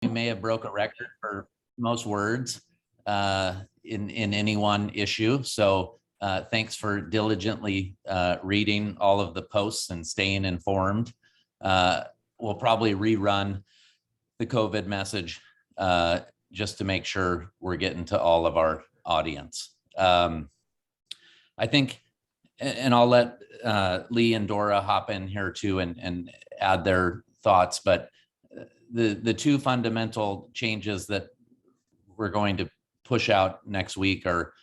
we may have broke a record for most words in any one issue. So thanks for diligently reading all of the posts and staying informed. We'll probably rerun the COVID message just to make sure we're getting to all of our audience. I think, and I'll let Lee and Dora hop in here too and add their thoughts, but the two fundamental changes that we're going to push out next week are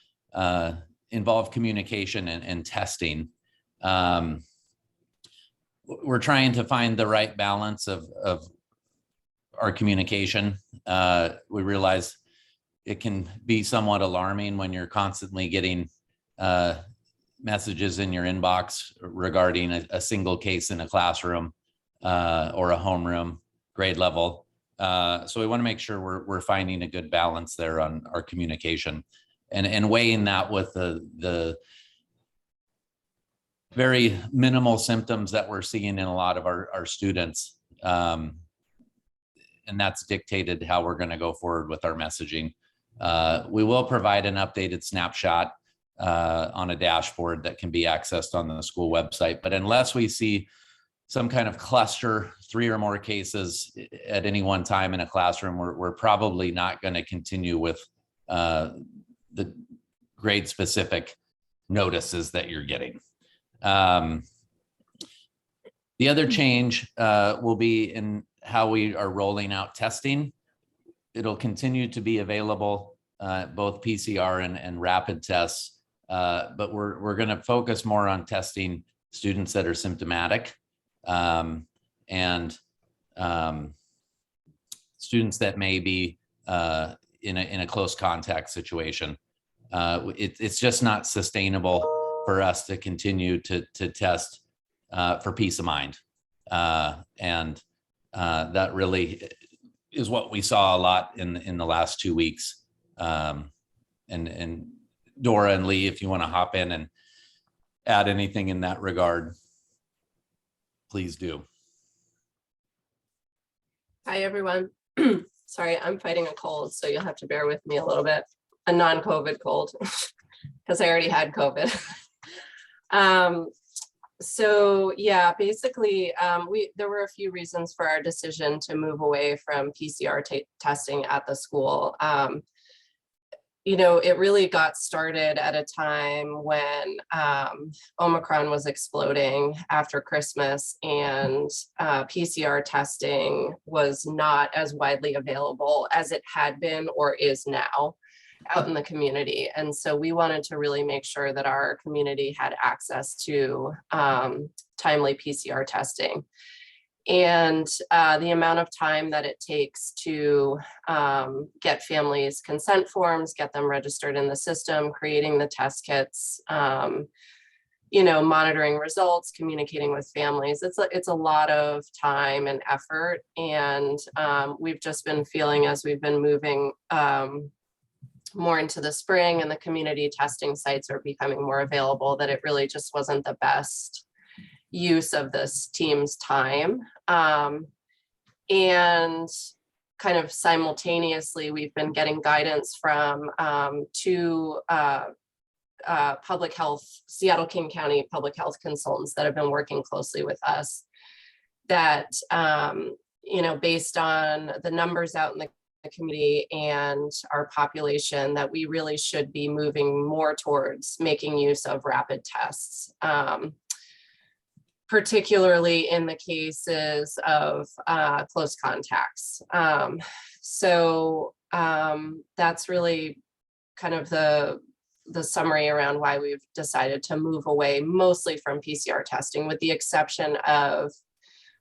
involve communication and testing. We're trying to find the right balance of our communication. We realize it can be somewhat alarming when you're constantly getting messages in your inbox regarding a single case in a classroom or a homeroom grade level. So we want to make sure we're finding a good balance there on our communication and weighing that with the very minimal symptoms that we're seeing in a lot of our students. And that's dictated how we're going to go forward with our messaging. We will provide an updated snapshot on a dashboard that can be accessed on the school website. But unless we see some kind of cluster, 3 or more cases at any one time in a classroom, we're probably not going to continue with the grade specific notices that you're getting. The other change will be in how we are rolling out testing. It'll continue to be available, both PCR and rapid tests, but we're going to focus more on testing students that are symptomatic and students that may be in a close contact situation. It's just not sustainable for us to continue to test for peace of mind. And that really is what we saw a lot in the last 2 weeks. And Dora and Lee, if you want to hop in and add anything in that regard, please do. Hi, everyone. Sorry, I'm fighting a cold, so you'll have to bear with me a little bit. A non-COVID cold, because I already had COVID. So yeah, basically, there were a few reasons for our decision to move away from PCR testing at the school. You know, it really got started at a time when Omicron was exploding after Christmas, and PCR testing was not as widely available as it had been or is now out in the community. And so we wanted to really make sure that our community had access to timely PCR testing. And the amount of time that it takes to get families' consent forms, get them registered in the system, creating the test kits, you know, monitoring results, communicating with families. It's a lot of time and effort. And we've just been feeling, as we've been moving more into the spring and the community testing sites are becoming more available, that it really just wasn't the best use of this team's time. And kind of simultaneously, we've been getting guidance from two public health, Seattle King County public health consultants that have been working closely with us, that, you know, based on the numbers out in the community and our population, that we really should be moving more towards making use of rapid tests. Particularly in the cases of close contacts. So that's really kind of the summary around why we've decided to move away mostly from PCR testing, with the exception of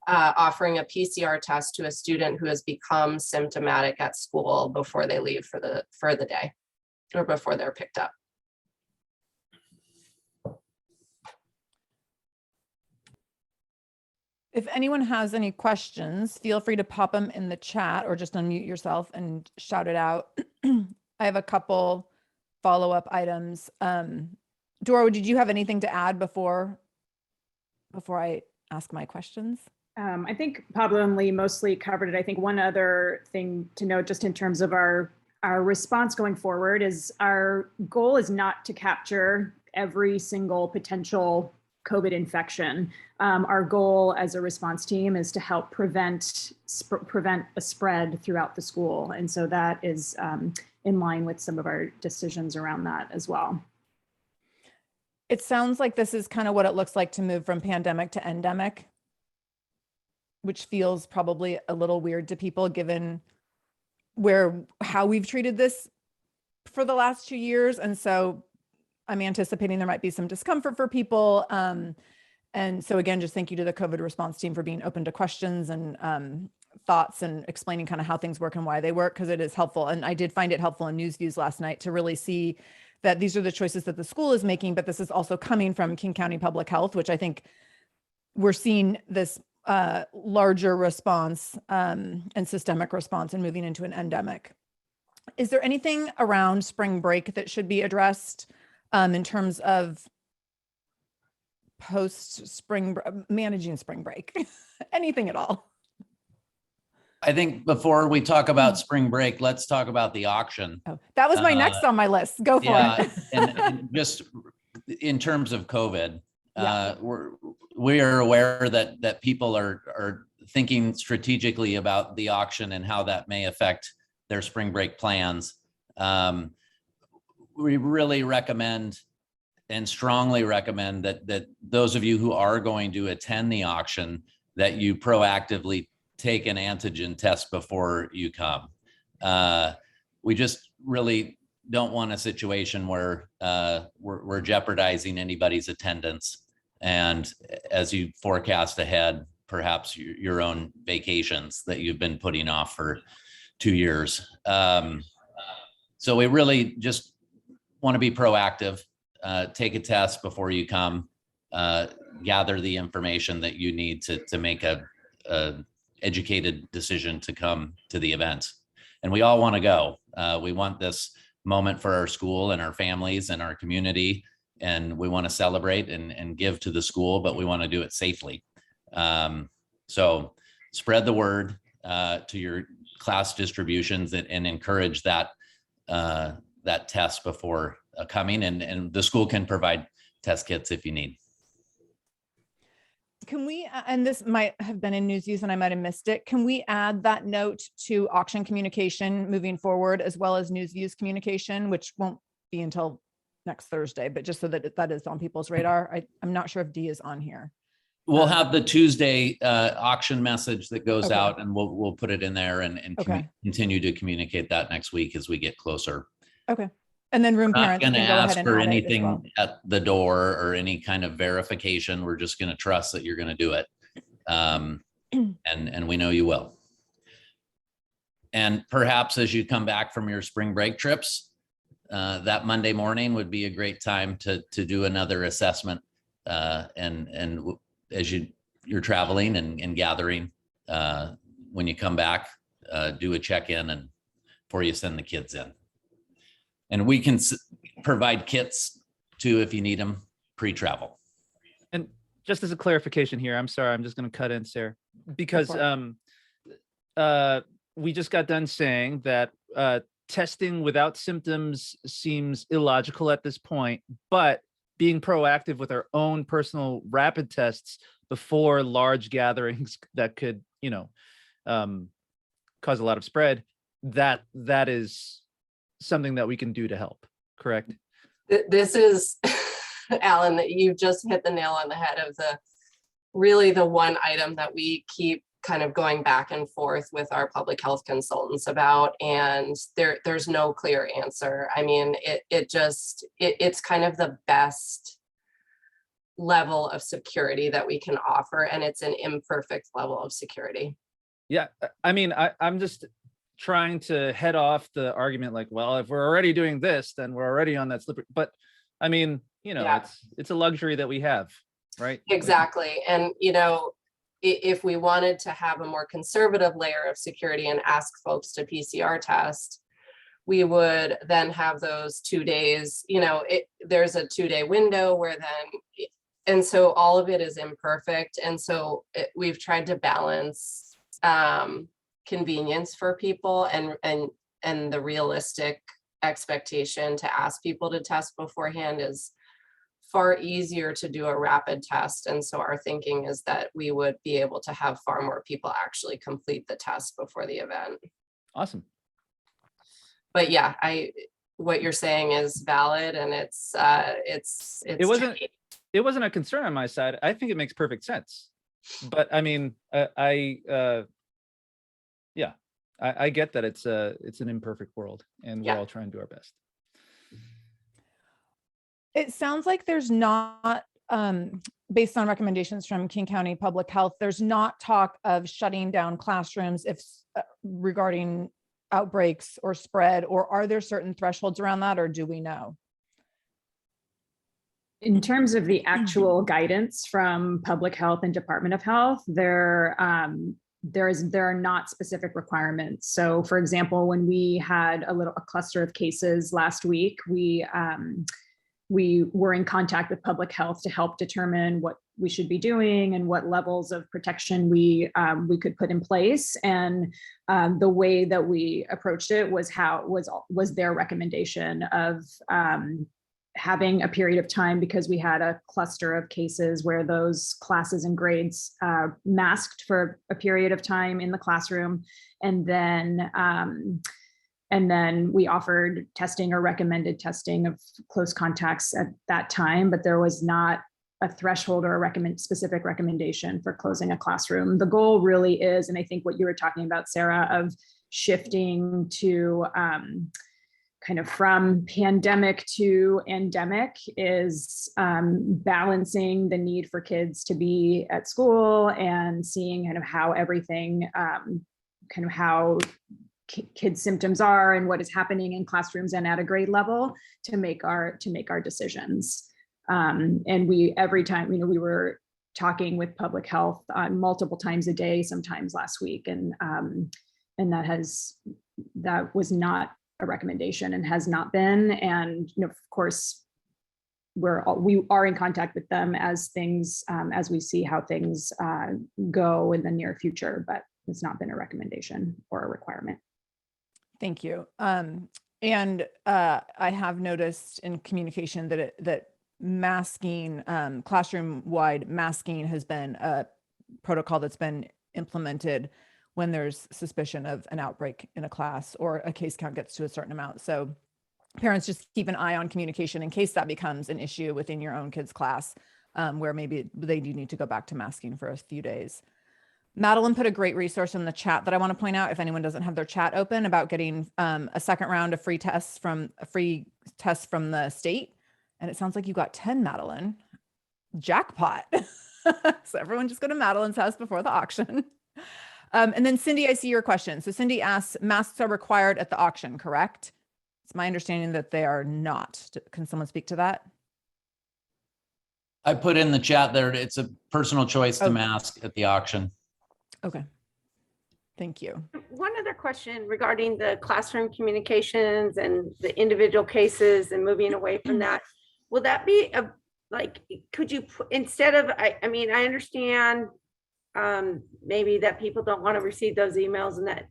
offering a PCR test to a student who has become symptomatic at school before they leave for the day or before they're picked up. If anyone has any questions, feel free to pop them in the chat or just unmute yourself and shout it out. I have a couple follow-up items. Dora, did you have anything to add before I ask my questions? I think Pablo and Lee mostly covered it. I think one other thing to note, just in terms of our response going forward, is our goal is not to capture every single potential COVID infection. Our goal as a response team is to help prevent a spread throughout the school. And so that is in line with some of our decisions around that as well. It sounds like this is kind of what it looks like to move from pandemic to endemic, which feels probably a little weird to people given how we've treated this for the last 2 years. And so I'm anticipating there might be some discomfort for people. And so again, just thank you to the COVID response team for being open to questions and thoughts and explaining kind of how things work and why they work, because it is helpful. And I did find it helpful in News Views last night to really see that these are the choices that the school is making, but this is also coming from King County Public Health, which I think we're seeing this larger response and systemic response and moving into an endemic. Is there anything around spring break that should be addressed in terms of managing spring break? Anything at all? I think before we talk about spring break, let's talk about the auction. Oh, that was my next on my list. Go for it. and just in terms of COVID, Yeah. we are aware that people are thinking strategically about the auction and how that may affect their spring break plans. We really recommend and strongly recommend that those of you who are going to attend the auction, that you proactively take an antigen test before you come. We just really don't want a situation where we're jeopardizing anybody's attendance. And as you forecast ahead, perhaps your own vacations that you've been putting off for 2 years. So we really just want to be proactive, take a test before you come, gather the information that you need to make a educated decision to come to the event. And we all want to go. We want this moment for our school and our families and our community. And we want to celebrate and give to the school, but we want to do it safely. So spread the word to your class distributions and encourage that test before coming. And the school can provide test kits if you need. Can we, and this might have been in News Views and I might have missed it, can we add that note to auction communication moving forward, as well as News Views communication, which won't be until next Thursday, but just so that that is on people's radar? I'm not sure if D is on here. We'll have the Tuesday auction message that goes Okay. out, and we'll put it in there and Okay. continue to communicate that next week as we get closer. Okay. And then room We're not parents going can to go ahead ask and for add it as anything well. at the door or any kind of verification. We're just going to trust that you're going to do it. And we know you will. And perhaps as you come back from your spring break trips, that Monday morning would be a great time to do another assessment. And as you're traveling and gathering, when you come back, do a check-in and before you send the kids in. And we can provide kits too if you need them pre-travel. And just as a clarification here, I'm sorry, I'm just going to cut in, Sarah, because we just got done saying that testing without symptoms seems illogical at this point, but being proactive with our own personal rapid tests before large gatherings that could, cause a lot of spread, that is something that we can do to help, correct? This is, Alan, that you've just hit the nail on the head of really the one item that we keep kind of going back and forth with our public health consultants about, and there's no clear answer. I mean, it's kind of the best level of security that we can offer, and it's an imperfect level of security. Yeah, I mean, I'm just trying to head off the argument like, well, if we're already doing this, then we're already on that slippery. But I mean, Yeah. it's a luxury that we have, right? Exactly. And, if we wanted to have a more conservative layer of security and ask folks to PCR test, we would then have those 2 days, there's a 2-day window where then and so all of it is imperfect. And so we've tried to balance convenience for people and the realistic expectation to ask people to test beforehand is far easier to do a rapid test. And so our thinking is that we would be able to have far more people actually complete the test before the event. Awesome. But yeah, what you're saying is valid, and it's It wasn't a concern on my side. I think it makes perfect sense. But I mean, I get that it's an imperfect world, and we're Yeah. all trying to do our best. It sounds like there's not, based on recommendations from King County Public Health, there's not talk of shutting down classrooms regarding outbreaks or spread, or are there certain thresholds around that, or do we know? In terms of the actual guidance from Public Health and Department of Health, there are not specific requirements. So for example, when we had a cluster of cases last week, we were in contact with Public Health to help determine what we should be doing and what levels of protection we could put in place. And the way that we approached it was their recommendation of having a period of time, because we had a cluster of cases where those classes and grades masked for a period of time in the classroom. And then we offered testing or recommended testing of close contacts at that time, but there was not a threshold or a specific recommendation for closing a classroom. The goal really is, and I think what you were talking about, Sarah, of shifting to kind of from pandemic to endemic, is balancing the need for kids to be at school and seeing kind of how everything, kind of how kids' symptoms are and what is happening in classrooms and at a grade level to make our decisions. And every time, we were talking with Public Health multiple times a day, sometimes last week, and that was not a recommendation and has not been. And of course, we are in contact with them as we see how things go in the near future, but it's not been a recommendation or a requirement. Thank you. And I have noticed in communication that masking, classroom-wide masking has been a protocol that's been implemented when there's suspicion of an outbreak in a class or a case count gets to a certain amount. So parents, just keep an eye on communication in case that becomes an issue within your own kid's class, where maybe they do need to go back to masking for a few days. Madeline put a great resource in the chat that I want to point out if anyone doesn't have their chat open, about getting a second round of free tests from the state. And it sounds like you got 10, Madeline. Jackpot. So everyone just go to Madeline's house before the auction. And then Cindy, I see your question. So Cindy asks, masks are required at the auction, correct? It's my understanding that they are not. Can someone speak to that? I put in the chat there, it's a personal choice to Oh. mask at the auction. Okay. Thank you. One other question regarding the classroom communications and the individual cases and moving away from that. Will that be could you, instead of, I mean, I understand maybe that people don't want to receive those emails and that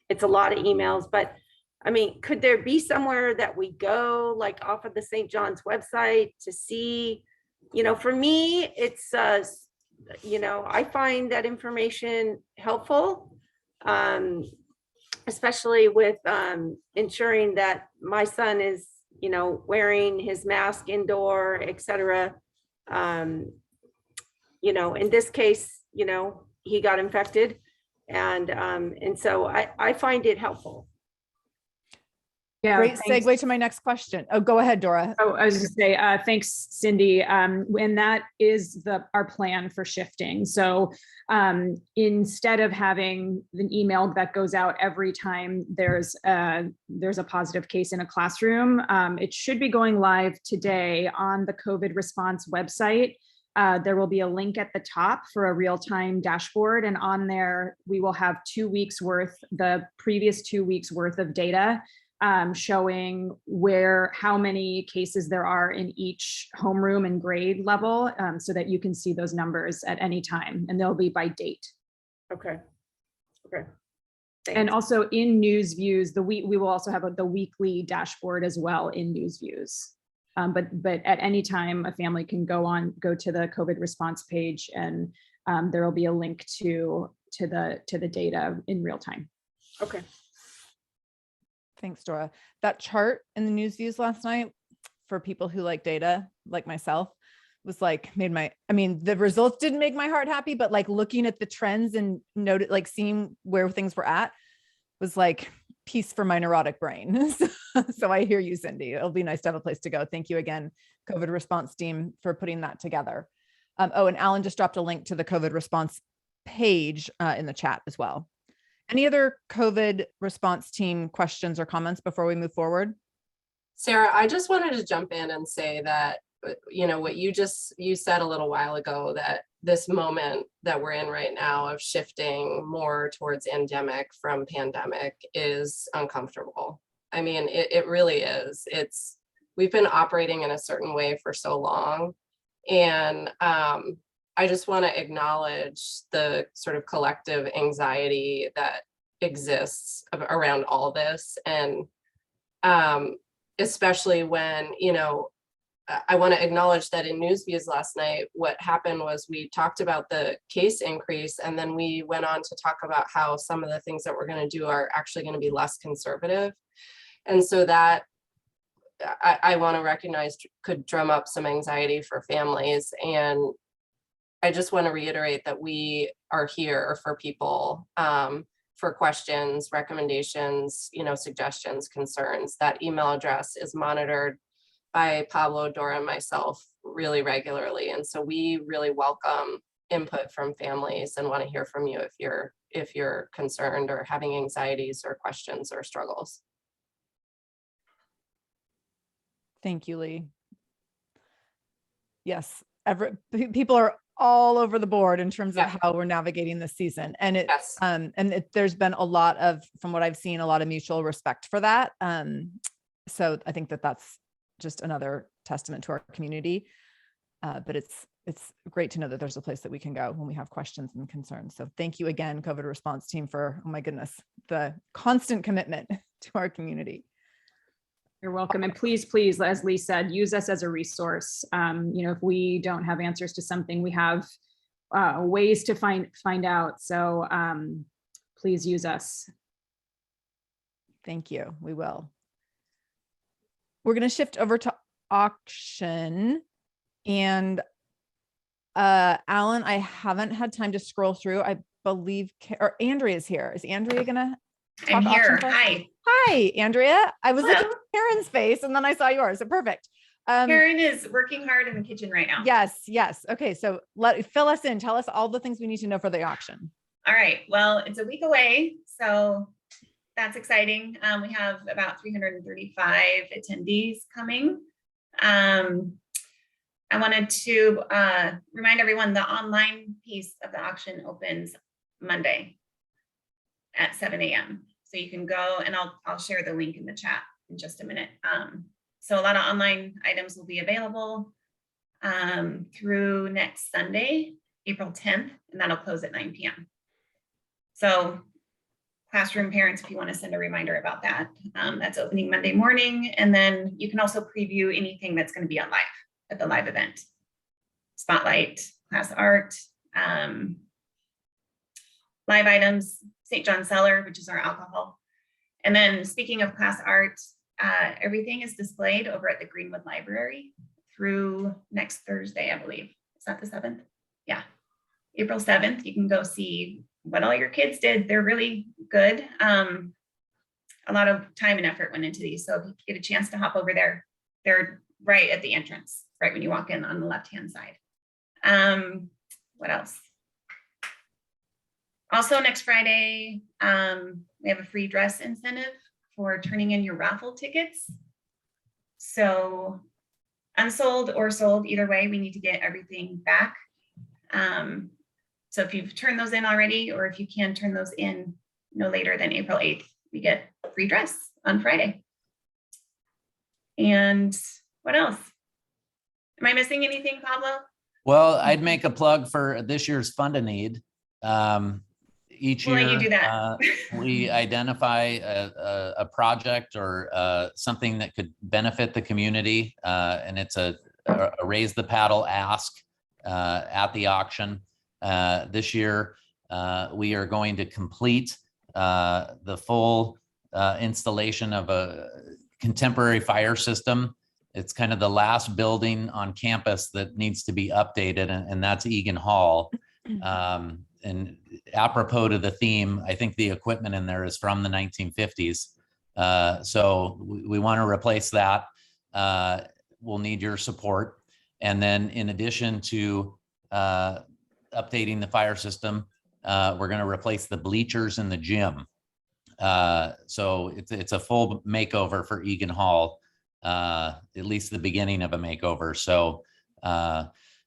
it's a lot of emails, but I mean, could there be somewhere that we go, like off of the St. John's website, to see, for me, it's, I find that information helpful, especially with ensuring that my son is, wearing his mask indoor, et cetera. In this case, he got infected, and so I find it helpful. Yeah, Great thanks. segue to my next question. Oh, go ahead, Dora. Oh, I was going to say, thanks, Cindy. And that is our plan for shifting. So instead of having an email that goes out every time there's a positive case in a classroom, it should be going live today on the COVID response website. There will be a link at the top for a real-time dashboard. And on there, we will have 2 weeks worth, the previous 2 weeks worth of data. showing how many cases there are in each homeroom and grade level, so that you can see those numbers at any time, and they'll be by date. Okay. Okay. And Thanks. also in News Views, we will also have the weekly dashboard as well in News Views. But at any time, a family can go to the COVID response page, and there will be a link to the data in real time. Okay. Thanks, Dora. That chart in the news views last night for people who like data, like myself, was like the results didn't make my heart happy, but like looking at the trends and like seeing where things were at was like peace for my neurotic brain. So I hear you, Cindy. It'll be nice to have a place to go. Thank you again, COVID response team, for putting that together. And Alan just dropped a link to the COVID response page in the chat as well. Any other COVID response team questions or comments before we move forward? Sarah, I just wanted to jump in and say that, what you said a little while ago, that this moment that we're in right now of shifting more towards endemic from pandemic is uncomfortable. I mean, it really is. We've been operating in a certain way for so long. And I just want to acknowledge the sort of collective anxiety that exists around all this. And especially when, I want to acknowledge that in News Views last night, what happened was we talked about the case increase, and then we went on to talk about how some of the things that we're going to do are actually going to be less conservative. And so that I want to recognize could drum up some anxiety for families. And I just want to reiterate that we are here for people, for questions, recommendations, suggestions, concerns. That email address is monitored by Pablo, Dora, and myself really regularly. And so we really welcome input from families and want to hear from you if you're concerned or having anxieties or questions or struggles. Thank you, Lee. Yes, people are all over the board in terms of how we're navigating this season. And there's been a lot of, from what I've seen, a lot of mutual respect for that. So I think that's just another testament to our community. But it's great to know that there's a place that we can go when we have questions and concerns. So thank you again, COVID response team, for, oh my goodness, the constant commitment to our community. You're welcome. And please, as Lee said, use us as a resource. If we don't have answers to something, we have ways to find out. So please use us. Thank you. We will. We're going to shift over to auction. And Alan, I haven't had time to scroll through. I believe, or Andrea's here. Is Andrea going to talk? I'm here. Hi. Hi, Andrea. I was looking at Karen's face and then I saw yours. So perfect. Karen is working hard in the kitchen right now. Yes. Okay. So fill us in. Tell us all the things we need to know for the auction. All right. Well, it's a week away, so that's exciting. We have about 335 attendees coming. I wanted to remind everyone the online piece of the auction opens Monday at 7 a.m. So you can go, and I'll share the link in the chat in just a minute. So a lot of online items will be available through next Sunday, April 10th, and that'll close at 9 p.m. So classroom parents, if you want to send a reminder about that, that's opening Monday morning. And then you can also preview anything that's going to be on live at the live event. Spotlight, class art, live items, St. John Cellar, which is our alcohol. And then speaking of class art, everything is displayed over at the Greenwood Library through next Thursday, I believe. Is that the 7th? Yeah, April 7th. You can go see what all your kids did. They're really good. A lot of time and effort went into these. So if you get a chance to hop over there, they're right at the entrance, right when you walk in on the left-hand side. What else? Also next Friday, we have a free dress incentive for turning in your raffle tickets. So unsold or sold, either way, we need to get everything back. So if you've turned those in already, or if you can turn those in no later than April 8th, we get a free dress on Friday. And what else? Am I missing anything, Pablo? Well, I'd make a plug for this year's Fund a Need. Each We'll let you year, do that. we identify a project or something that could benefit the community, and it's a raise the paddle ask at the auction. This year, we are going to complete the full installation of a contemporary fire system. It's kind of the last building on campus that needs to be updated, and that's Egan Hall. And apropos to the theme, I think the equipment in there is from the 1950s. So we want to replace that. We'll need your support. And then in addition to updating the fire system, we're going to replace the bleachers in the gym. So it's a full makeover for Egan Hall, at least the beginning of a makeover. So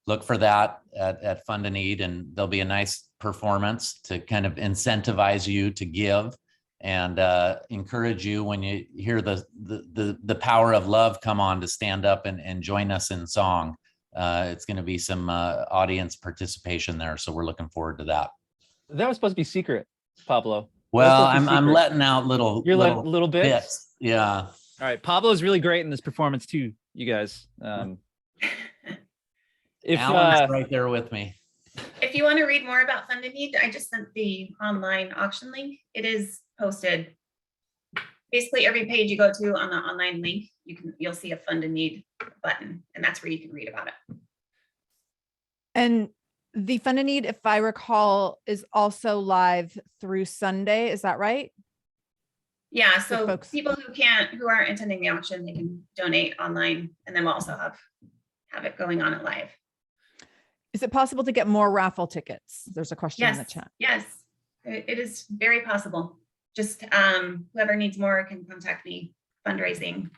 look for that at Fund a Need, and there'll be a nice performance to kind of incentivize you to give and encourage you when you hear the power of love come on to stand up and join us in song. It's going to be some audience participation there, so we're looking forward to that. That was supposed to be secret, Pablo. Well, That was supposed to be I'm secret. letting out little You're letting little bits. bits. Yeah. All right, Pablo's really great in this performance too, you guys. If Alan's right there with me. If you want to read more about Fund a Need, I just sent the online auction link. It is posted. Basically, every page you go to on the online link, you'll see a Fund a Need button, and that's where you can read about it. And the Fund a Need, if I recall, is also live through Sunday. Is that right? Yeah, So so folks- people who aren't attending the auction, they can donate online, and then we'll also have it going on at live. Is it possible to get more raffle tickets? There's a question in the Yes, chat. yes, it is very possible. Just whoever needs more can contact me, fundraising,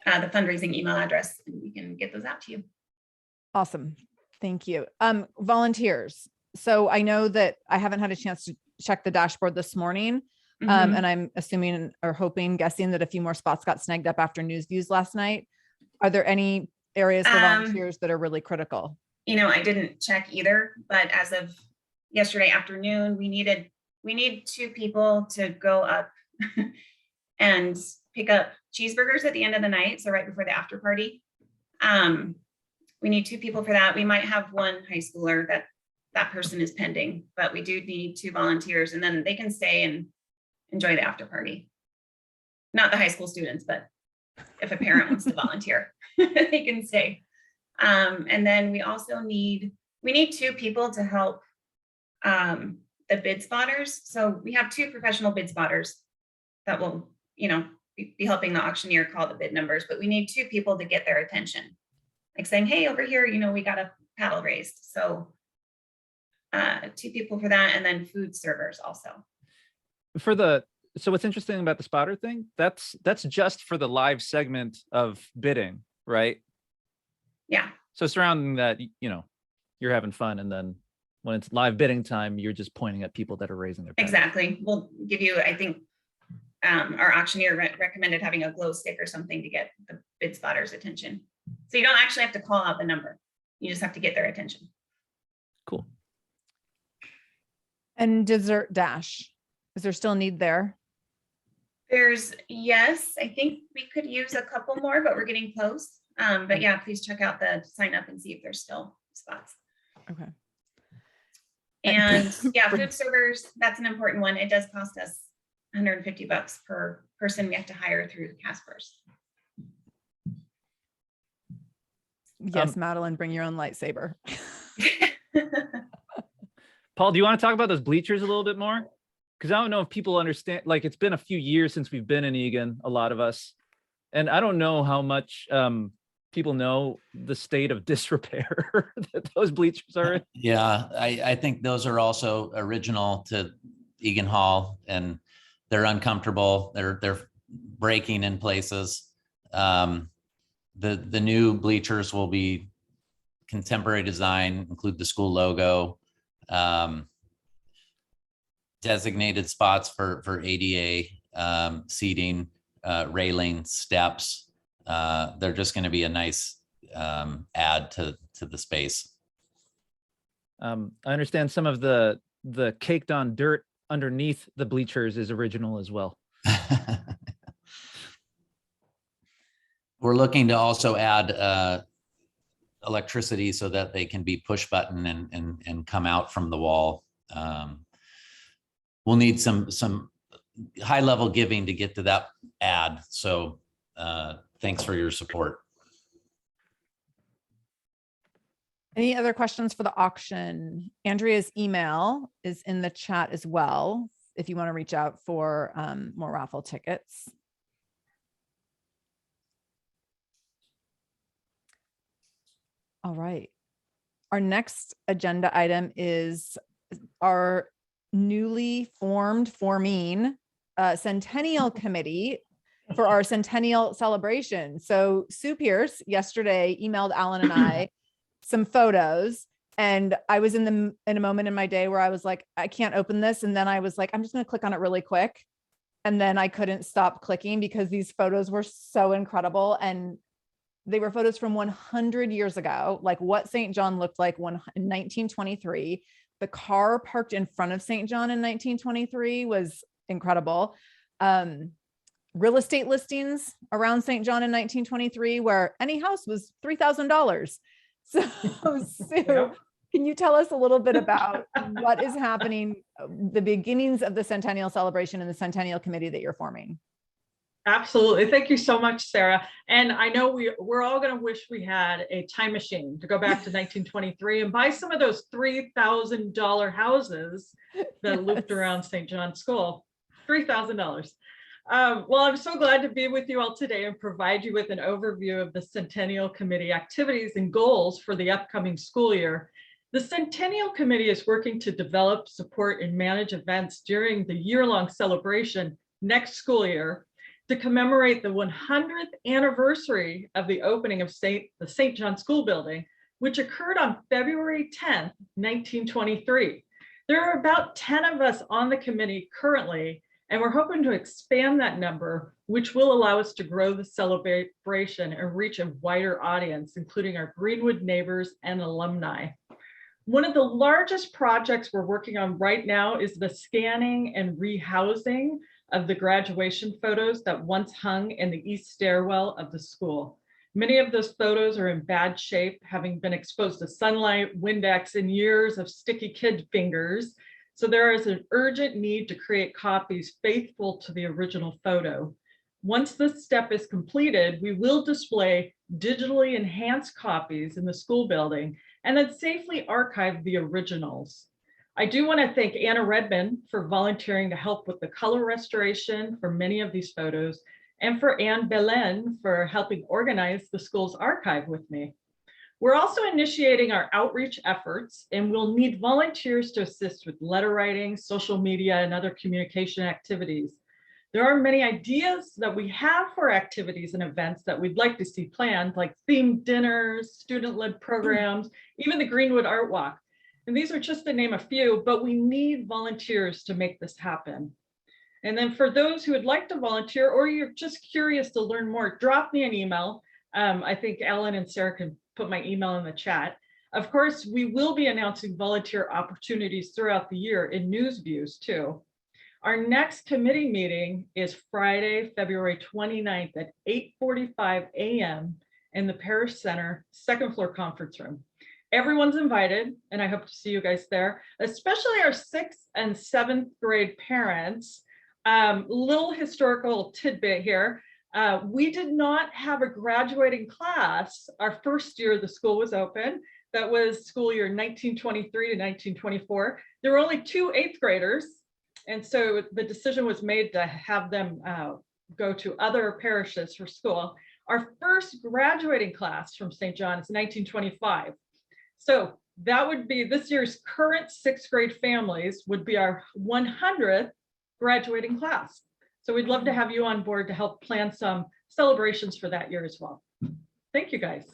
the fundraising email address, and we can get those out to you. Awesome. Thank you. Volunteers. So I know that I haven't had a chance to check the dashboard this morning. Mhm. And I'm assuming or guessing that a few more spots got snagged up after news views last night. Are there any areas for volunteers that are really critical? You know, I didn't check either, but as of yesterday afternoon, we need 2 people to go up and pick up cheeseburgers at the end of the night. So right before the after party. We need 2 people for that. We might have 1 high schooler that person is pending, but we do need 2 volunteers, and then they can stay and enjoy the after party. Not the high school students, but if a parent wants to volunteer, they can stay. And then we also need 2 people to help the bid spotters. So we have 2 professional bid spotters that will, be helping the auctioneer call the bid numbers, but we need 2 people to get their attention. Like saying, hey, over here, we got a paddle raised. So 2 people for that, and then food servers also. So what's interesting about the spotter thing, that's just for the live segment of bidding, right? Yeah, So surrounding that, you're having fun, and then when it's live bidding time, you're just pointing at people that are raising their bids. exactly. We'll give you, I think, our auctioneer recommended having a glow stick or something to get the bid spotters' attention. So you don't actually have to call out the number. You just have to get their attention. Cool. And dessert dash. Is there still a need there? Yes, I think we could use a couple more, but we're getting close. But yeah, please check out the sign up and see if there's still spots. Okay. And yeah, food servers, that's an important one. It does cost us $150 per person we have to hire through Casper's. Yes, Madeline, bring your own lightsaber. Paul, do you want to talk about those bleachers a little bit more? Because I don't know if people understand, like, it's been a few years since we've been in Egan, a lot of us. And I don't know how much people know the state of disrepair that those bleachers are in. Yeah, I think those are also original to Egan Hall, and they're uncomfortable. They're breaking in places. The new bleachers will be contemporary design, include the school logo, designated spots for ADA seating, railing, steps. They're just going to be a nice add to the space. I understand some of the caked on dirt underneath the bleachers is original as well. We're looking to also add electricity so that they can be push button and come out from the wall. We'll need some high level giving to get to that ad. So thanks for your support. Any other questions for the auction? Andrea's email is in the chat as well, if you want to reach out for more raffle tickets. All right. Our next agenda item is our newly forming Centennial Committee for our Centennial celebration. So Sue Pierce yesterday emailed Alan and I some photos, and I was in a moment in my day where I was like, I can't open this. And then I was like, I'm just going to click on it really quick. And then I couldn't stop clicking because these photos were so incredible. And they were photos from 100 years ago, like what St. John looked like in 1923. The car parked in front of St. John in 1923 was incredible. Real estate listings around St. John in 1923, where any house was $3,000. So Sue, can you tell us a little bit about what is happening, the beginnings of the Centennial celebration and the Centennial Committee that you're forming? Absolutely. Thank you so much, Sarah. And I know we're all going to wish we had a time machine to go back to 1923 and buy some of those $3,000 houses that looped around St. John's School. $3,000. Well, I'm so glad to be with you all today and provide you with an overview of the Centennial Committee activities and goals for the upcoming school year. The Centennial Committee is working to develop, support, and manage events during the year-long celebration next school year to commemorate the 100th anniversary of the opening of the St. John School building, which occurred on February 10th, 1923. There are about 10 of us on the committee currently, and we're hoping to expand that number, which will allow us to grow the celebration and reach a wider audience, including our Greenwood neighbors and alumni. One of the largest projects we're working on right now is the scanning and rehousing of the graduation photos that once hung in the east stairwell of the school. Many of those photos are in bad shape, having been exposed to sunlight, Windex, and years of sticky kid fingers. So there is an urgent need to create copies faithful to the original photo. Once this step is completed, we will display digitally enhanced copies in the school building and then safely archive the originals. I do want to thank Anna Redmond for volunteering to help with the color restoration for many of these photos, and for Anne Belen for helping organize the school's archive with me. We're also initiating our outreach efforts, and we'll need volunteers to assist with letter writing, social media, and other communication activities. There are many ideas that we have for activities and events that we'd like to see planned, like themed dinners, student-led programs, even the Greenwood Art Walk. And these are just to name a few, but we need volunteers to make this happen. And then for those who would like to volunteer, or you're just curious to learn more, drop me an email. I think Ellen and Sarah can put my email in the chat. Of course, we will be announcing volunteer opportunities throughout the year in news views too. Our next committee meeting is Friday, February 29th at 8:45 a.m. in the Parish Center, second floor conference room. Everyone's invited, and I hope to see you guys there, especially our 6th and 7th grade parents. Little historical tidbit here. We did not have a graduating class our first year the school was open. That was school year 1923 to 1924. There were only 2 8th graders. And so the decision was made to have them go to other parishes for school. Our first graduating class from St. John is 1925. So that would be this year's current 6th grade families would be our 100th graduating class. So we'd love to have you on board to help plan some celebrations for that year as well. Thank you, guys.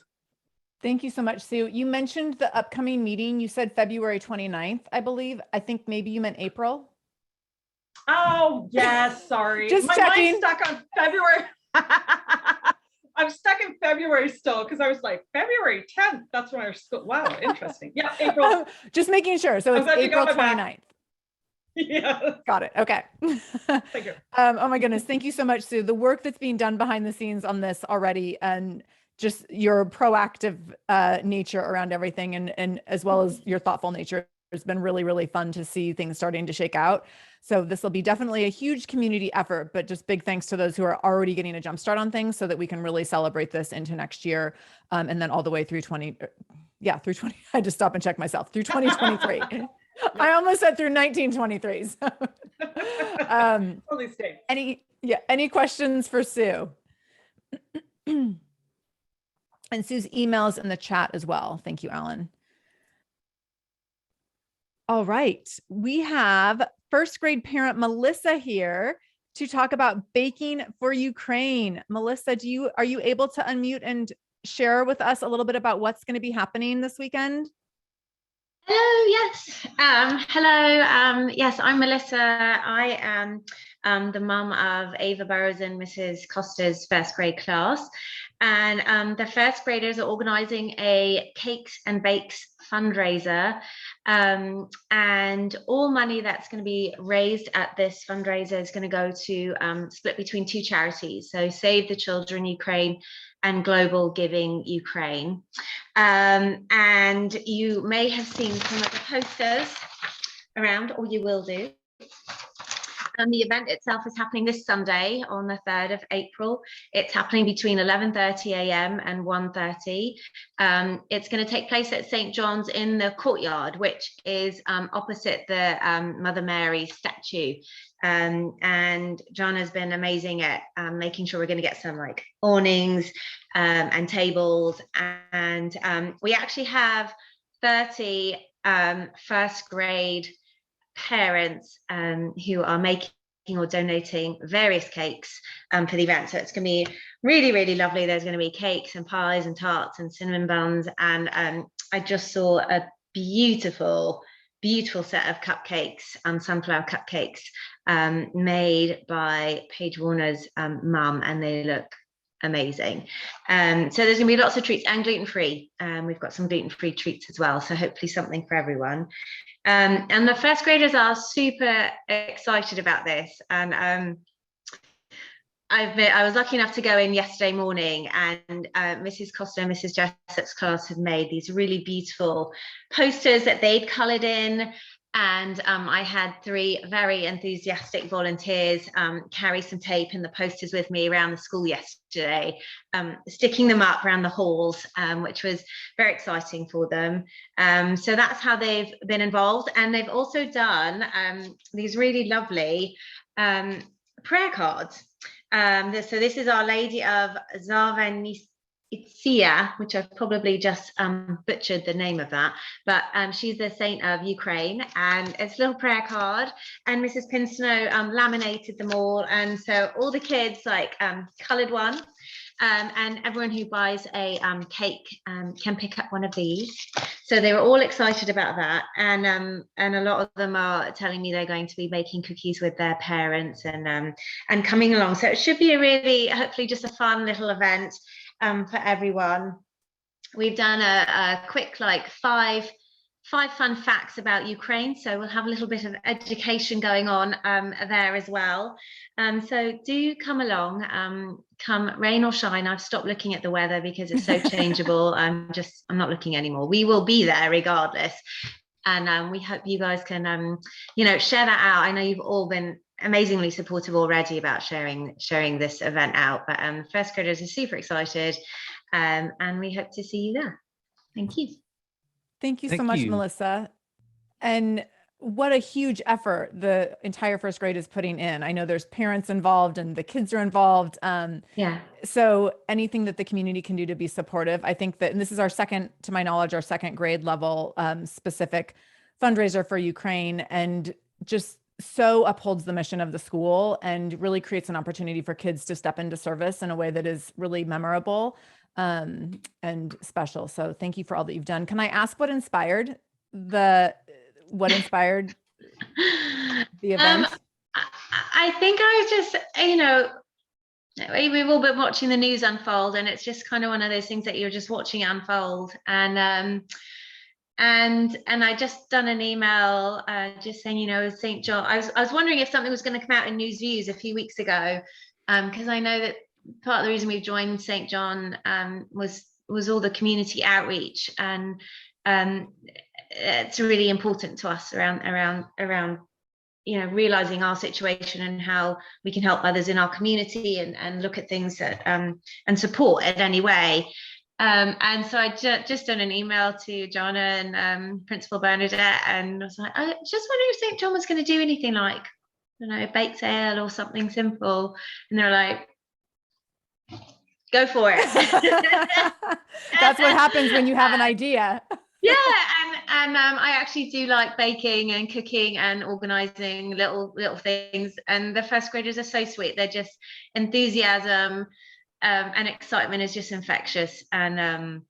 Thank you so much, Sue. You mentioned the upcoming meeting. You said February 29th, I believe. I think maybe you meant April. Oh, yes, sorry. Just My checking. mind's stuck on February. I'm stuck in February still because I was like, February 10th. That's when our school. Wow, interesting. Yeah, April. Just making sure. So I'm it's glad you April got my 29th. back. Yeah. Got it. Okay. Thank you. Oh my goodness. Thank you so much, Sue. The work that's being done behind the scenes on this already, and just your proactive nature around everything, and as well as your thoughtful nature, has been really, really fun to see things starting to shake out. So this will be definitely a huge community effort, but just big thanks to those who are already getting a jump start on things so that we can really celebrate this into next year. And then all the way through through 20, I had to stop and check myself, through 2023. I almost said through 1923. So, Holy state. any questions for Sue? And Sue's emails in the chat as well. Thank you, Alan. All right, we have first grade parent Melissa here to talk about baking for Ukraine. Melissa, are you able to unmute and share with us a little bit about what's going to be happening this weekend? Hello, yes. Hello. Yes, I'm Melissa. I am the mum of Ava Burrows and Mrs. Costa's first grade class. And the first graders are organising a cakes and bakes fundraiser. And all money that's going to be raised at this fundraiser is going to go to split between two charities. So Save the Children Ukraine and Global Giving Ukraine. And you may have seen some of the posters around, or you will do. And the event itself is happening this Sunday on the 3rd of April. It's happening between 11:30 a.m. and 1:30. It's going to take place at St. John's in the courtyard, which is opposite the Mother Mary statue. And John has been amazing at making sure we're going to get some like awnings and tables. And we actually have 30 first grade parents who are making or donating various cakes for the event. So it's going to be really, really lovely. There's going to be cakes and pies and tarts and cinnamon buns. And I just saw a beautiful set of cupcakes, sunflower cupcakes made by Paige Warner's mum, and they look amazing. So there's gonna be lots of treats and gluten-free. We've got some gluten-free treats as well, so hopefully something for everyone. And the first graders are super excited about this. And I was lucky enough to go in yesterday morning, and Mrs. Costa and Mrs. Jessup's class had made these really beautiful posters that they'd coloured in. And I had 3 very enthusiastic volunteers carry some tape and the posters with me around the school yesterday, sticking them up around the halls, which was very exciting for them. So that's how they've been involved. And they've also done these really lovely prayer cards. So this is Our Lady of Zarvanitsia, which I've probably just butchered the name of that, but she's the saint of Ukraine, and it's a little prayer card, and Mrs. Pinsnow laminated them all, and so all the kids like coloured one, and everyone who buys a cake can pick up one of these. So they were all excited about that, and a lot of them are telling me they're going to be making cookies with their parents and coming along. So it should be a really, hopefully just a fun little event for everyone. We've done a quick like five fun facts about Ukraine, so we'll have a little bit of education going on there as well. So do come along, come rain or shine. I've stopped looking at the weather because it's so changeable. I'm not looking anymore. We will be there regardless, and we hope you guys can share that out. I know you've all been amazingly supportive already about sharing this event out, but first graders are super excited, and we hope to see you there. Thank you. Thank you so much, Melissa. And what a huge effort the entire first grade is putting in. I know there's parents involved and the kids are involved. Yeah. So anything that the community can do to be supportive, I think that, and this is our second, to my knowledge, our second grade level specific fundraiser for Ukraine, and just so upholds the mission of the school and really creates an opportunity for kids to step into service in a way that is really memorable and special. So thank you for all that you've done. Can I ask what inspired the event? I think I was just, we've all been watching the news unfold, and it's just kind of one of those things that you're just watching it unfold. And I just done an email just saying, St. John. I was wondering if something was going to come out in News Views a few weeks ago, because I know that part of the reason we've joined St. John was all the community outreach, and it's really important to us around realizing our situation and how we can help others in our community and look at things that and support in any way. And so I just done an email to Jonna and Principal Bernadette, and I was like, I just wondering if St. John was going to do anything like, a bake sale or something simple. And they're like, go for it. That's what happens when you have an idea. Yeah, and I actually do like baking and cooking and organizing little things. And the first graders are so sweet. They're just enthusiasm and excitement is just infectious. And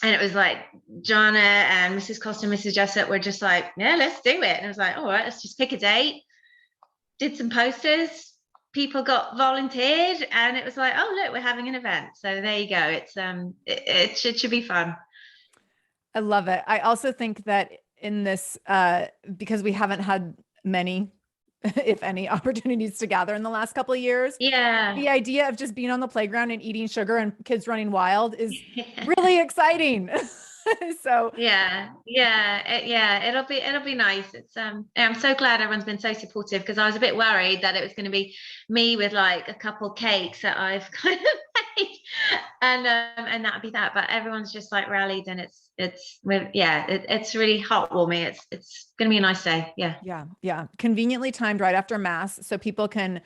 it was like Jonna and Mrs. Costa and Mrs. Jessup were just like, yeah, let's do it. And I was like, all right, let's just pick a date. Did some posters. People got volunteered, and it was like, oh look, we're having an event. So there you go. It's it should be fun. I love it. I also think that in this, because we haven't had many, if any, opportunities to gather in the last couple of years. Yeah. The idea of just being on the playground and eating sugar and kids running wild is really exciting. So it'll be nice. It's I'm so glad everyone's been so supportive, because I was a bit worried that it was going to be me with like a couple cakes that I've kind of made, and that'd be that. But everyone's just like rallied, and it's really heartwarming. It's going to be a nice day. Yeah. Conveniently timed right after mass, so people can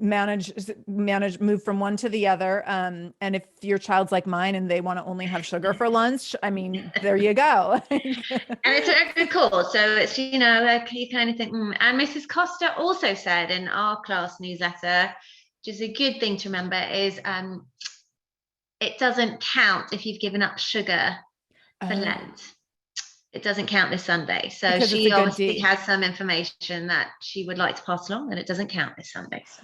move from one to the other. And if your child's like mine and they want to only have sugar for lunch, I mean, there you go. And it's a good cause. So it's, you kind of think, and Mrs. Costa also said in our class newsletter, which is a good thing to remember, is it doesn't count if you've given up sugar for Lent. It doesn't count this Sunday. So because she obviously has some information that she would like to pass along, and it doesn't count this Sunday. So.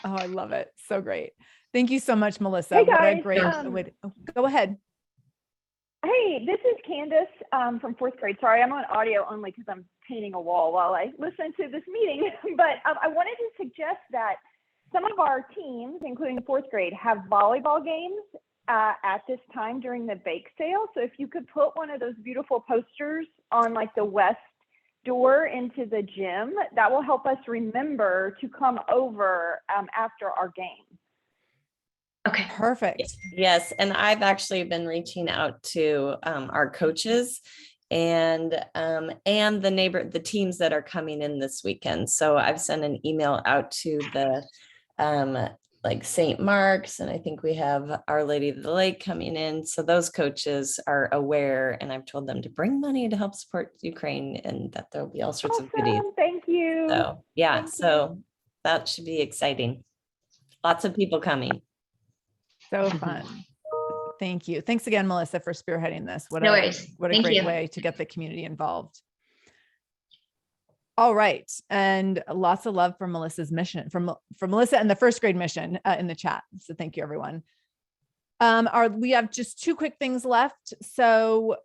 Oh, I love it. So great. Thank you so much, Melissa. Hey, What a guys. great go ahead. Hey, this is Candace from fourth grade. Sorry, I'm on audio only because I'm painting a wall while I listen to this meeting. But I wanted to suggest that some of our teams, including the fourth grade, have volleyball games at this time during the bake sale. So if you could put one of those beautiful posters on like the west door into the gym, that will help us remember to come over after our game. Okay, perfect. Yes, and I've actually been reaching out to our coaches and the teams that are coming in this weekend. So I've sent an email out to the like St. Mark's, and I think we have Our Lady of the Lake coming in. So those coaches are aware, and I've told them to bring money to help support Ukraine, and that there'll be all sorts of goodies. Thank you. So yeah, that should be exciting. Lots of people coming. So fun. Thank you. Thanks again, Melissa, for spearheading this. What No a worries. what a Thank great you. way to get the community involved. All right. And lots of love for Melissa's mission, from Melissa and the first grade mission in the chat. So thank you, everyone. We have just two quick things left. So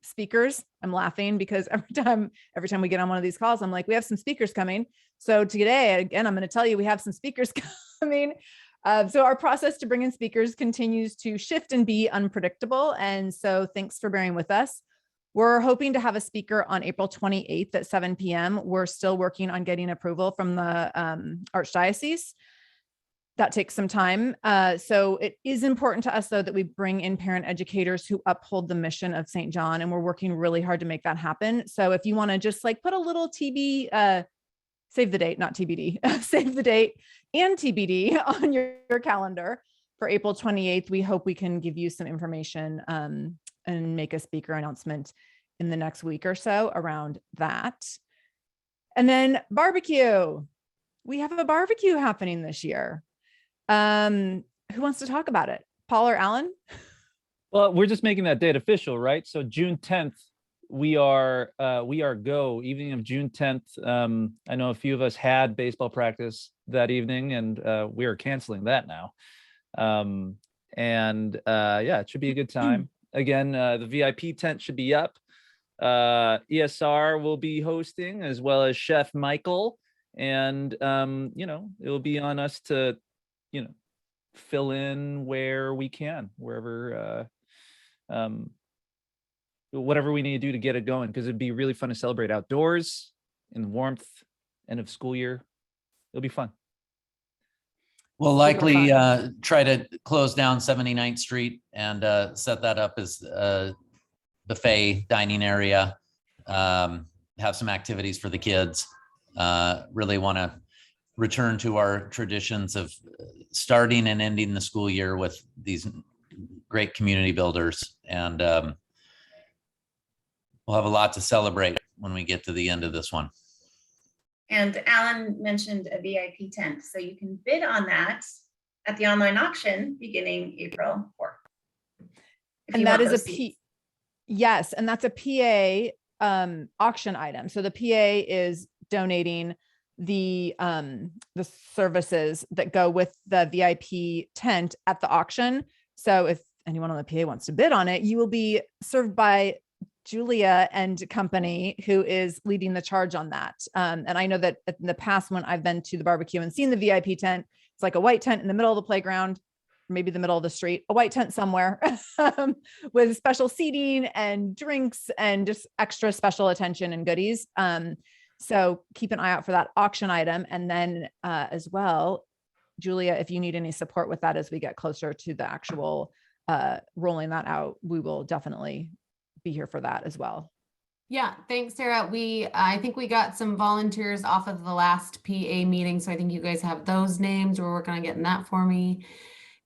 speakers, I'm laughing because every time we get on one of these calls, I'm like, we have some speakers coming. So today, again, I'm going to tell you, we have some speakers coming. So our process to bring in speakers continues to shift and be unpredictable. And so thanks for bearing with us. We're hoping to have a speaker on April 28th at 7 p.m. We're still working on getting approval from the Archdiocese. That takes some time. So it is important to us, though, that we bring in parent educators who uphold the mission of St. John, and we're working really hard to make that happen. So if you want to just like put a little TB, save the date, not TBD, save the date and TBD on your calendar for April 28th, we hope we can give you some information and make a speaker announcement in the next week or so around that. And then barbecue. We have a barbecue happening this year. Who wants to talk about it? Paul or Alan? Well, we're just making that date official, right? So June 10th we are go evening of June 10th. I know a few of us had baseball practice that evening, and we are canceling that now. Yeah, it should be a good time. Again, the VIP tent should be up. ESR will be hosting, as well as Chef Michael, and it will be on us to fill in where we can, wherever whatever we need to do to get it going, because it'd be really fun to celebrate outdoors in the warmth, end of school year. It'll be fun. We'll likely try to close down 79th Street and set that up as a buffet dining area. Have some activities for the kids. Really want to return to our traditions of starting and ending the school year with these great community builders. And we'll have a lot to celebrate when we get to the end of this one. And Alan mentioned a VIP tent, so you can bid on that at the online auction beginning April 4th. And that is yes, and that's a PA auction item. So the PA is donating the services that go with the VIP tent at the auction. So if anyone on the PA wants to bid on it, you will be served by Julia and company, who is leading the charge on that. And I know that in the past, when I've been to the barbecue and seen the VIP tent, it's like a white tent in the middle of the playground, maybe the middle of the street, a white tent somewhere with special seating and drinks and just extra special attention and goodies. So keep an eye out for that auction item. And then as well, Julia, if you need any support with that as we get closer to the actual rolling that out, we will definitely be here for that as well. Yeah, thanks, Sarah. I think we got some volunteers off of the last PA meeting, so I think you guys have those names. We're working on getting that for me.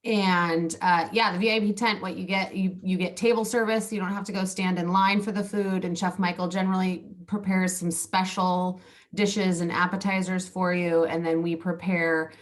And yeah, the VIP tent, what you get, you get table service. You don't have to go stand in line for the food. And Chef Michael generally prepares some special dishes and appetizers for you. And then we prepare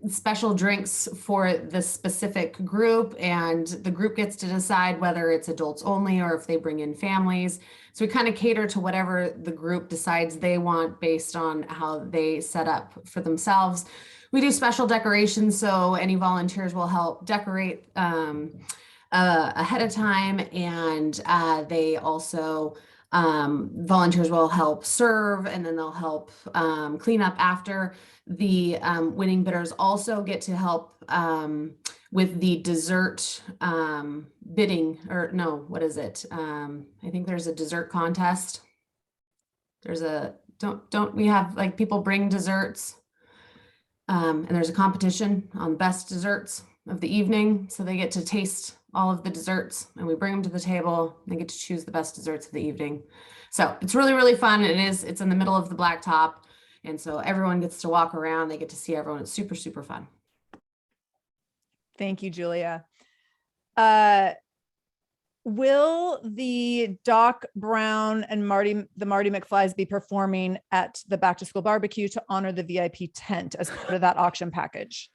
special drinks for the specific group, and the group gets to decide whether it's adults only or if they bring in families. So we kind of cater to whatever the group decides they want based on how they set up for themselves. We do special decorations, so any volunteers will help decorate ahead of time, and they also volunteers will help serve, and then they'll help clean up after. The winning bidders also get to help with the dessert bidding, or no, what is it? I think there's a dessert contest. There's a, don't we have, like, people bring desserts, and there's a competition on best desserts of the evening. So they get to taste all of the desserts, and we bring them to the table. They get to choose the best desserts of the evening. So it's really, really fun. It's in the middle of the blacktop. And so everyone gets to walk around. They get to see everyone. It's super, super fun. Thank you, Julia. Will the Doc Brown and the Marty McFlys be performing at the back to school barbecue to honor the VIP tent as part of that auction package?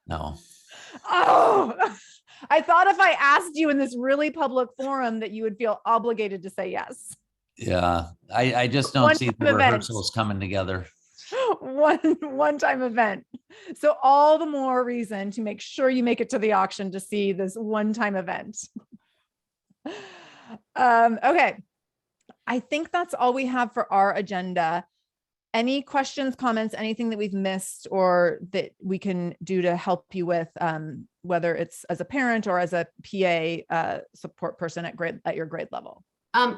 No. Oh, I thought if I asked you in this really public forum that you would feel obligated to say yes. Yeah, I just don't see the rehearsals coming together. One-time event. So all the more reason to make sure you make it to the auction to see this one-time event. Okay. I think that's all we have for our agenda. Any questions, comments, anything that we've missed or that we can do to help you with, whether it's as a parent or as a PA support person at your grade level?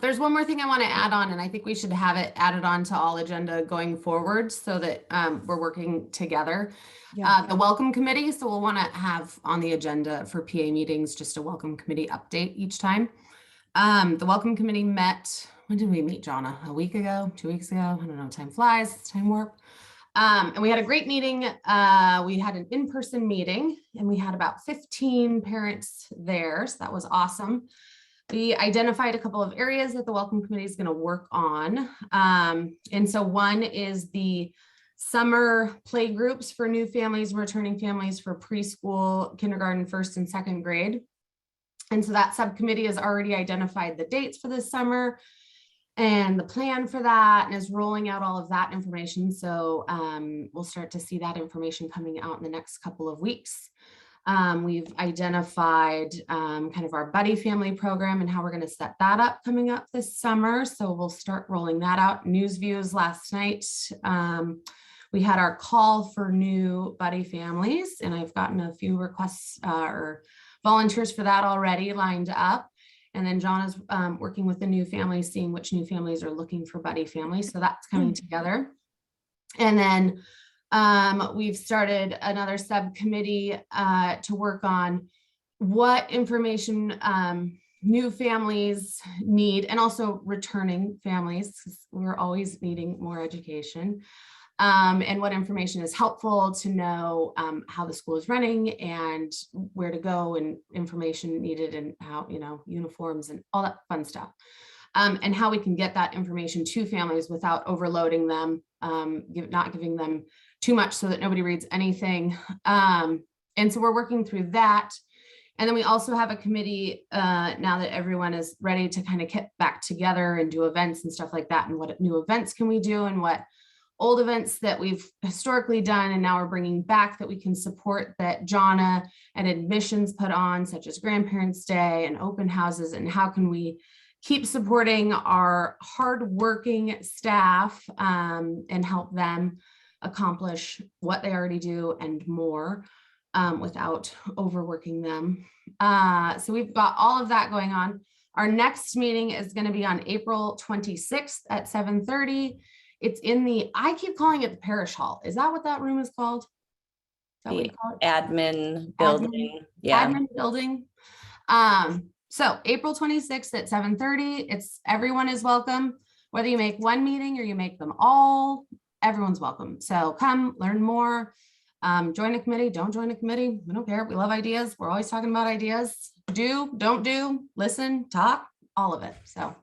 There's one more thing I want to add on, and I think we should have it added on to all agenda going forward so that we're working together. Yeah. The welcome committee. So we'll want to have on the agenda for PA meetings just a welcome committee update each time. The welcome committee met, when did we meet, Jonna? A week ago, 2 weeks ago? I don't know, time flies, it's time warp. And we had a great meeting. We had an in-person meeting, and we had about 15 parents there. So that was awesome. We identified a couple of areas that the welcome committee is going to work on. And so one is the summer play groups for new families and returning families for preschool, kindergarten, first and second grade. And so that subcommittee has already identified the dates for this summer and the plan for that, and is rolling out all of that information. So we'll start to see that information coming out in the next couple of weeks. We've identified kind of our buddy family program and how we're going to set that up coming up this summer. So we'll start rolling that out. News views last night. We had our call for new buddy families, and I've gotten a few requests or volunteers for that already lined up. And then John is working with the new families, seeing which new families are looking for buddy families. So that's coming together. And then we've started another subcommittee to work on what information new families need, and also returning families, because we're always needing more education. And what information is helpful to know how the school is running and where to go, and information needed, and how, uniforms and all that fun stuff. And how we can get that information to families without overloading them, not giving them too much so that nobody reads anything. And so we're working through that. And then we also have a committee now that everyone is ready to kind of get back together and do events and stuff like that. And what new events can we do, and what old events that we've historically done and now we're bringing back that we can support, that Jonna and admissions put on, such as Grandparents' Day and open houses, and how can we keep supporting our hardworking staff and help them accomplish what they already do and more without overworking them. So we've got all of that going on. Our next meeting is going to be on April 26th at 7:30. It's in I keep calling it the parish hall. Is that what that room is called? Is that what you call it? Admin building. Yeah. Admin building. So April 26th at 7:30, everyone is welcome. Whether you make one meeting or you make them all, everyone's welcome. So come learn more, join a committee, don't join a committee. We don't care. We love ideas. We're always talking about ideas. Do, don't do, listen, talk, all of it. So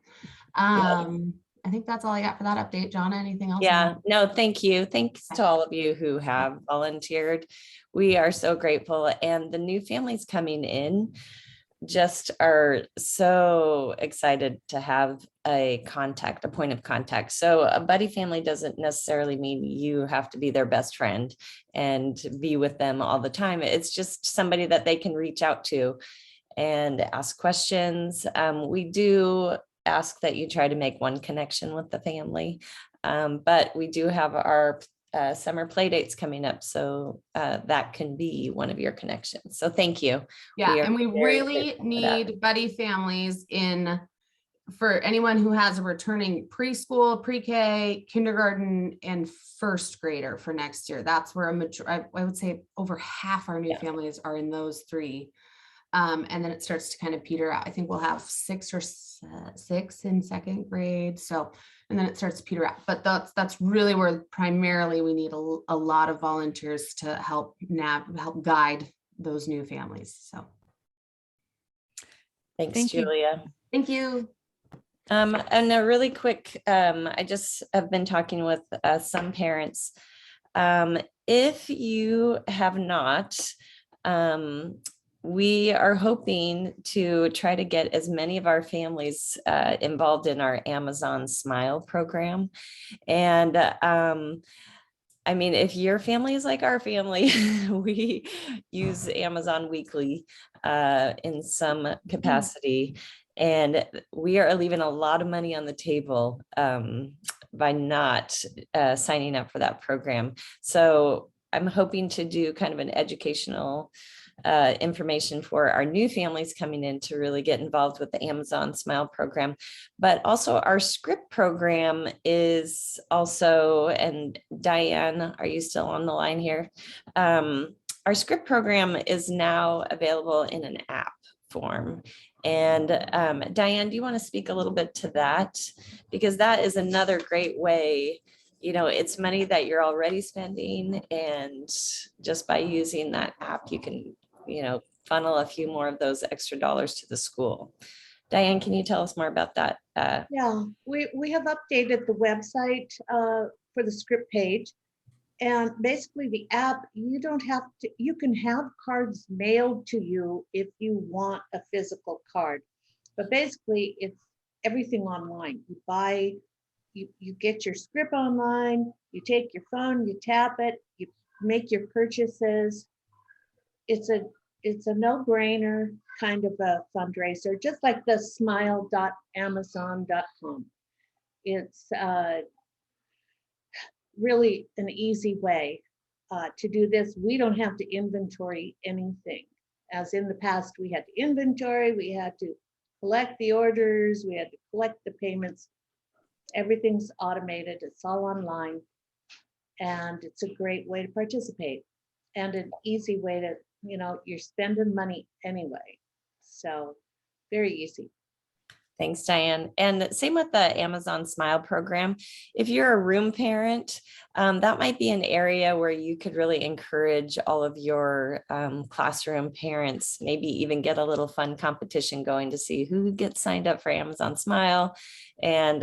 I think that's all I got for that update. Jonna, anything else? Yeah, no, thank you. Thanks to all of you who have volunteered. We are so grateful. And the new families coming in just are so excited to have a point of contact. So a buddy family doesn't necessarily mean you have to be their best friend and be with them all the time. It's just somebody that they can reach out to and ask questions. We do ask that you try to make one connection with the family, but we do have our summer play dates coming up, so that can be one of your connections. So thank you. Yeah, and we really need buddy families for anyone who has a returning preschool, pre-K, kindergarten, and first grader for next year. That's where I would say over half our new families are in those three. And then it starts to kind of peter out. I think we'll have 6 in second grade. So, and then it starts to peter out. But that's really where primarily we need a lot of volunteers to help guide those new families. So, thanks, Julia. Thank you. And a really quick, I just have been talking with some parents. If you have not, we are hoping to try to get as many of our families involved in our Amazon Smile program. And I mean, if your family is like our family, we use Amazon weekly in some capacity. And we are leaving a lot of money on the table by not signing up for that program. So I'm hoping to do kind of an educational information for our new families coming in to really get involved with the Amazon Smile program. But also our script program is also, and Diane, are you still on the line here? Our script program is now available in an app form. And Diane, do you want to speak a little bit to that? Because that is another great way, it's money that you're already spending, and just by using that app, you can, funnel a few more of those extra dollars to the school. Diane, can you tell us more about that? Yeah, we have updated the website for the script page, And basically the app, you don't have to, you can have cards mailed to you if you want a physical card. But basically it's everything online. You buy, you get your script online, you take your phone, you tap it, you make your purchases. It's a no-brainer kind of a fundraiser, just like the smile.amazon.com. It's really an easy way to do this. We don't have to inventory anything. As in the past, we had to inventory, we had to collect the orders, we had to collect the payments. Everything's automated, it's all online. And it's a great way to participate and an easy way to, you know, you're spending money anyway. So very easy. Thanks, Diane. And same with the Amazon Smile program. If you're a room parent, that might be an area where you could really encourage all of your classroom parents, maybe even get a little fun competition going to see who gets signed up for Amazon Smile, and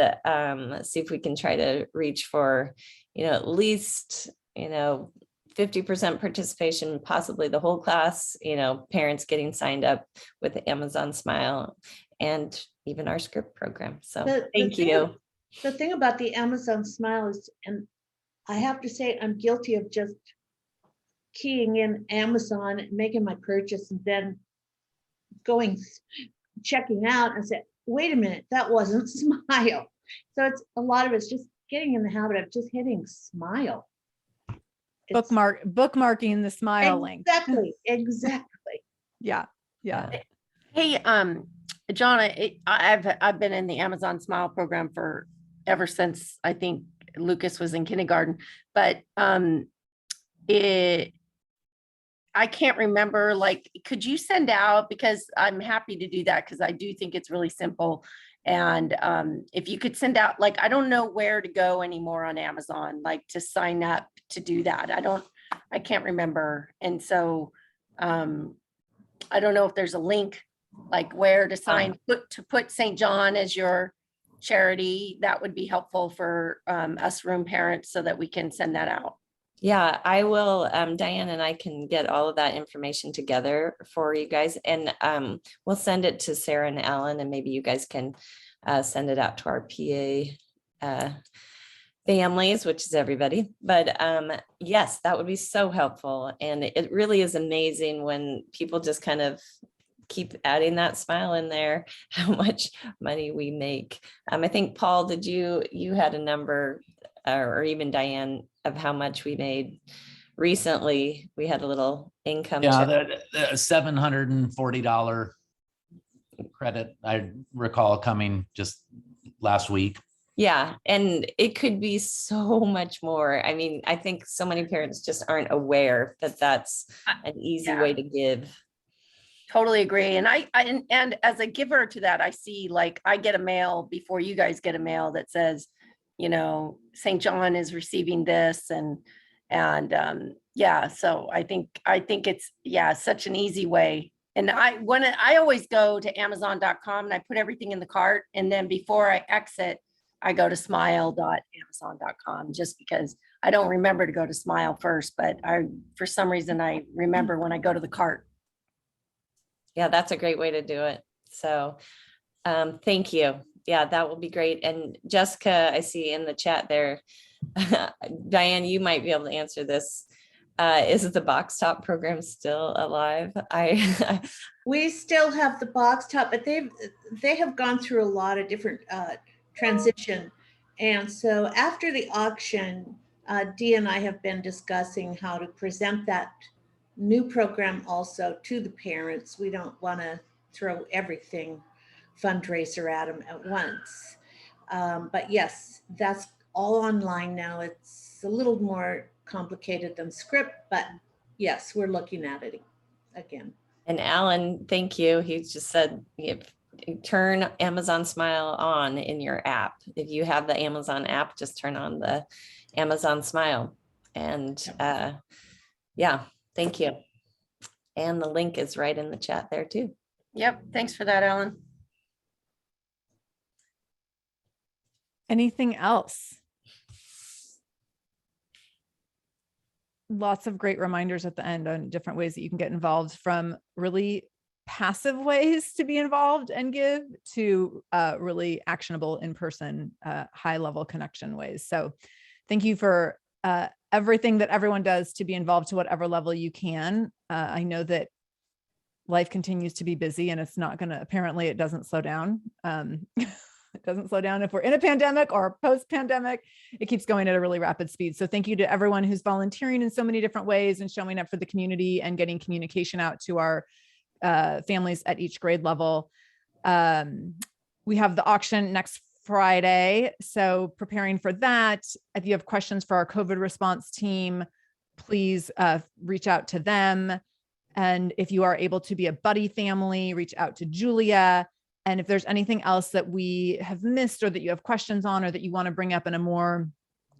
see if we can try to reach for, you know, at least, you know, 50% participation, possibly the whole class, you know, parents getting signed up with Amazon Smile and even our script program. So thank you. The thing about the Amazon Smile is, and I have to say, I'm guilty of just keying in Amazon, making my purchase, and then checking out and say, wait a minute, that wasn't Smile. So it's a lot of it's just getting in the habit of just hitting Smile. Bookmarking the Smile link. Exactly. Yeah. Hey, John, I've been in the Amazon Smile program for ever since I think Lucas was in kindergarten, but I can't remember, like, could you send out, because I'm happy to do that because I do think it's really simple. And if you could send out, like, I don't know where to go anymore on Amazon, like to sign up to do that. I can't remember. And so I don't know if there's a link, like where to sign, put St. John as your charity. That would be helpful for us room parents so that we can send that out. Yeah, I will, Diane and I can get all of that information together for you guys, and we'll send it to Sarah and Alan, and maybe you guys can send it out to our PA families, which is everybody. But yes, that would be so helpful. And it really is amazing when people just kind of keep adding that Smile in there, how much money we make. I think, Paul, did you had a number, or even Diane, of how much we made recently? We had a little income. Yeah, the $740 credit, I recall coming just last week. Yeah, and it could be so much more. I mean, I think so many parents just aren't aware that that's an easy way to give. Totally agree. And and as a giver to that, I see, like, I get a mail before you guys get a mail that says, you know, St. John is receiving this, and yeah, so I think it's, yeah, such an easy way. And I always go to Amazon.com and I put everything in the cart, and then before I exit, I go to smile.amazon.com, just because I don't remember to go to Smile first, but for some reason I remember when I go to the cart. Yeah, that's a great way to do it. So thank you. Yeah, that will be great. And Jessica, I see in the chat there, Diane, you might be able to answer this. Is the Box Top program still alive? We still have the Box Top, but they have gone through a lot of different transition. And so after the auction, Dee and I have been discussing how to present that new program also to the parents. We don't want to throw everything fundraiser at them at once. But yes, that's all online now. It's a little more complicated than script, but yes, we're looking at it again. And Alan, thank you. He just said, turn Amazon Smile on in your app. If you have the Amazon app, just turn on the Amazon Smile. And yeah, thank you. And the link is right in the chat there too. Yep. Thanks for that, Alan. Anything else? lots of great reminders at the end on different ways that you can get involved, from really passive ways to be involved and give to really actionable in-person, high-level connection ways. So thank you for everything that everyone does to be involved to whatever level you can. I know that life continues to be busy, and it's not going to, apparently it doesn't slow down. It doesn't slow down if we're in a pandemic or post-pandemic. It keeps going at a really rapid speed. So thank you to everyone who's volunteering in so many different ways and showing up for the community and getting communication out to our families at each grade level. We have the auction next Friday, so preparing for that. If you have questions for our COVID response team, please reach out to them. And if you are able to be a buddy family, reach out to Julia. And if there's anything else that we have missed or that you have questions on, or that you want to bring up in a more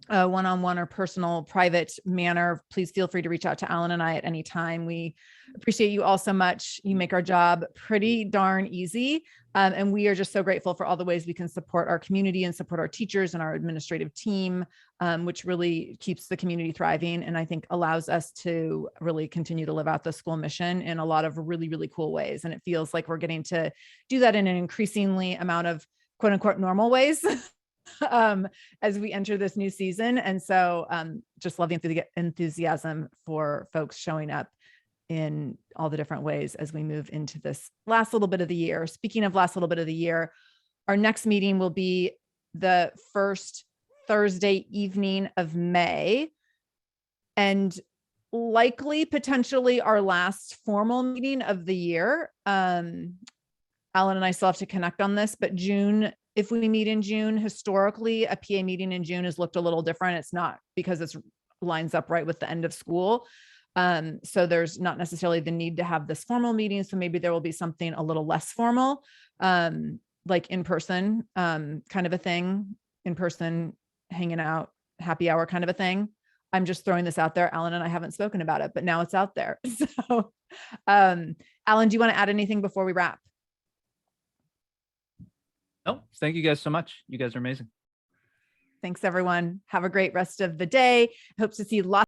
one-on-one or personal, private manner, please feel free to reach out to Alan and I at any time. We appreciate you all so much. You make our job pretty darn easy. And we are just so grateful for all the ways we can support our community and support our teachers and our administrative team, which really keeps the community thriving. And I think allows us to really continue to live out the school mission in a lot of really, really cool ways. And it feels like we're getting to do that in an increasingly amount of quote unquote normal ways. As we enter this new season. And so just love the enthusiasm for folks showing up in all the different ways as we move into this last little bit of the year. Speaking of last little bit of the year, our next meeting will be the first Thursday evening of May, and likely potentially our last formal meeting of the year. Alan and I still have to connect on this, but June, if we meet in June, historically, a PA meeting in June has looked a little different. It's not because it lines up right with the end of school. So there's not necessarily the need to have this formal meeting. So maybe there will be something a little less formal, like in person, kind of a thing, in person, hanging out, happy hour kind of a thing. I'm just throwing this out there. Alan and I haven't spoken about it, but now it's out there. So, Alan, do you want to add anything before we wrap? No, thank you guys so much. You guys are amazing. Thanks, everyone. Have a great rest of the day. Hope to see lots